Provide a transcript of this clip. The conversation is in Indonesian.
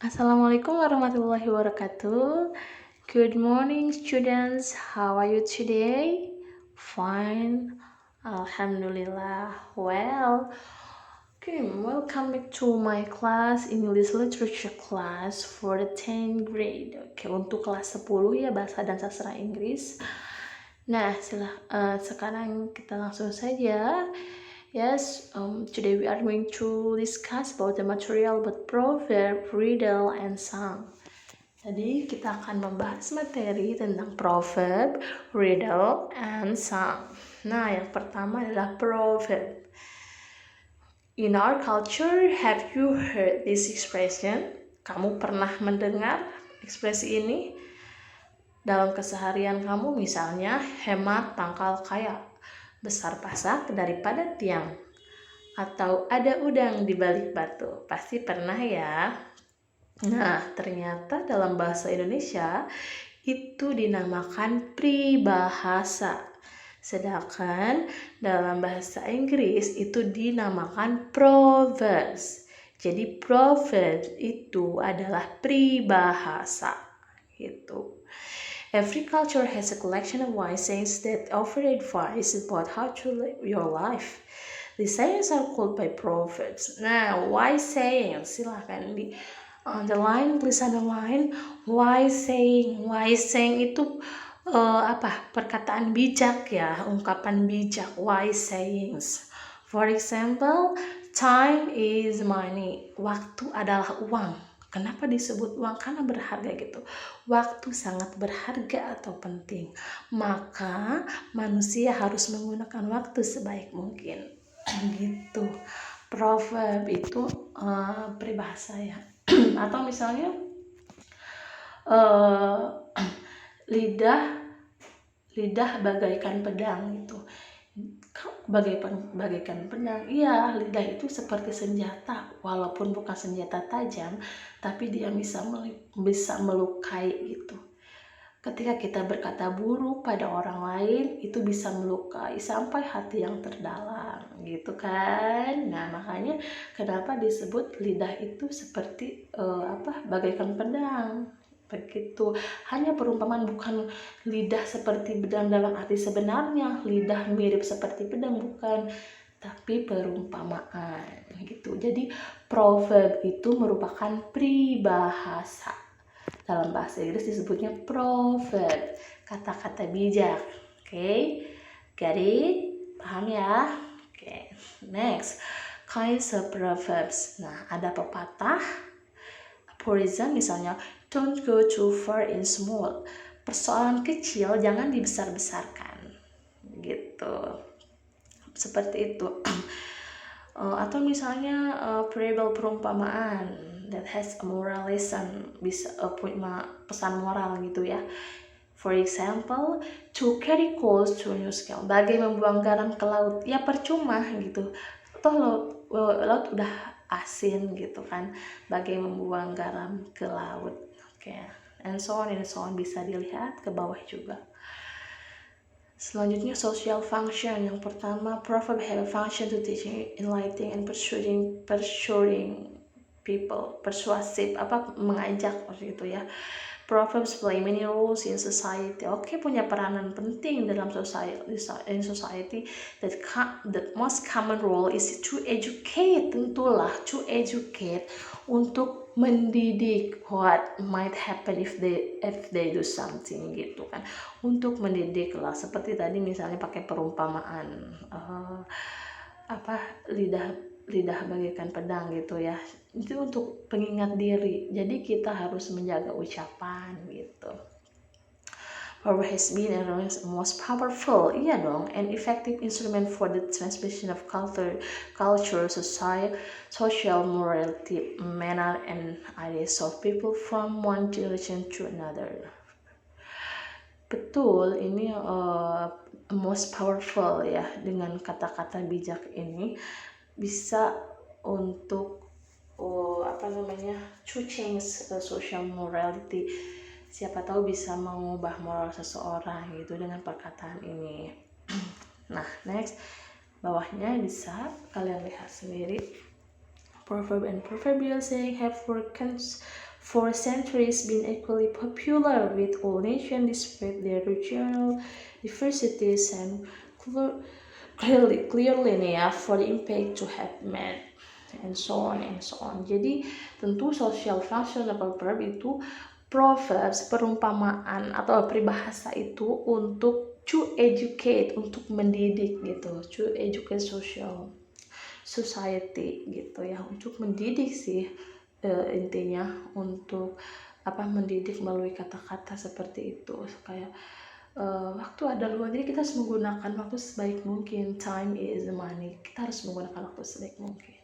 Assalamualaikum warahmatullahi wabarakatuh. Good morning, students. How are you today? Fine. Alhamdulillah. Well, okay, welcome back to my class, English Literature class for the 10th grade. Oke, untuk kelas 10 ya, Bahasa dan Sastra Inggris. Nah, sekarang kita langsung saja. Yes, today we are going to discuss about the material about proverb, riddle, and song. Jadi kita akan membahas materi tentang proverb, riddle, and song. Nah, yang pertama adalah proverb. In our culture, have you heard this expression? Kamu pernah mendengar ekspresi ini? Dalam keseharian kamu misalnya, hemat pangkal kaya, besar pasak daripada tiang, atau ada udang di balik batu. Pasti pernah ya. Nah, ternyata dalam bahasa Indonesia itu dinamakan pribahasa. Sedangkan dalam bahasa Inggris itu dinamakan proverbs. Jadi proverbs itu adalah pribahasa. Gitu. Every culture has a collection of wise sayings that offer advice about how to live your life. These sayings are called by proverbs. Nah, wise sayings, silahkan di underline, please underline. Wise saying, itu perkataan bijak ya, ungkapan bijak, wise sayings. For example, time is money. Waktu adalah uang. Kenapa disebut uang? Karena berharga gitu. Waktu sangat berharga atau penting. Maka manusia harus menggunakan waktu sebaik mungkin. Gitu. Proverb itu peribahasa ya. Atau misalnya lidah bagaikan pedang gitu. Bagaikan pedang. Iya, lidah itu seperti senjata, walaupun bukan senjata tajam, tapi dia bisa melukai gitu. Ketika kita berkata buruk pada orang lain, itu bisa melukai sampai hati yang terdalam, gitu kan? Nah, makanya kenapa disebut lidah itu seperti bagaikan pedang. Begitu. Hanya perumpamaan, bukan lidah seperti pedang dalam arti sebenarnya, lidah mirip seperti pedang, bukan, tapi perumpamaan gitu. Jadi proverb itu merupakan peribahasa. Dalam bahasa Inggris disebutnya proverb, kata-kata bijak. Oke, get it? Paham ya? Oke, next, kinds of proverbs. Nah, ada pepatah, aphorism misalnya, don't go too far in small. Persoalan kecil jangan dibesar-besarkan. Gitu. Seperti itu. Atau misalnya parable, perumpamaan that has a moral lesson, bisa punya pesan moral gitu ya. For example, to carry coals to a new scale, bagai membuang garam ke laut, ya percuma gitu, toh laut udah asin gitu kan, bagai membuang garam ke laut. Oke, and so on, bisa dilihat ke bawah juga. Selanjutnya social function. Yang pertama, proverb have a function to teaching, enlightening, and persuading people. Persuasif, mengajak gitu ya. Proverbs play many roles in society. Oke, punya peranan penting dalam society. That most common role is to educate. Tentulah to educate, untuk mendidik. What might happen if they do something gitu kan. Untuk mendidik lah, seperti tadi misalnya pakai perumpamaan lidah bagaikan pedang gitu ya, itu untuk pengingat diri. Jadi kita harus menjaga ucapan gitu. Proverb has been and most powerful, iya dong, and effective instrument for the transmission of culture, social morality, manner, and ideas of people from one generation to another. Betul, ini most powerful ya. Dengan kata-kata bijak ini bisa untuk to change social morality. Siapa tahu bisa mengubah moral seseorang gitu dengan perkataan ini. Nah, next, bawahnya bisa kalian lihat sendiri. Proverb and proverbial saying have for centuries been equally popular with all nations despite their regional diversities and clearly nih ya for the impact to have made and so on and so on. Jadi tentu social function atau verb itu proverbs, perumpamaan atau peribahasa itu untuk to educate, untuk mendidik gitu, to educate social society gitu ya, untuk mendidik sih intinya, untuk mendidik melalui kata-kata seperti itu. Kayak waktu ada luang, jadi kita harus menggunakan waktu sebaik mungkin. Time is money, kita harus menggunakan waktu sebaik mungkin.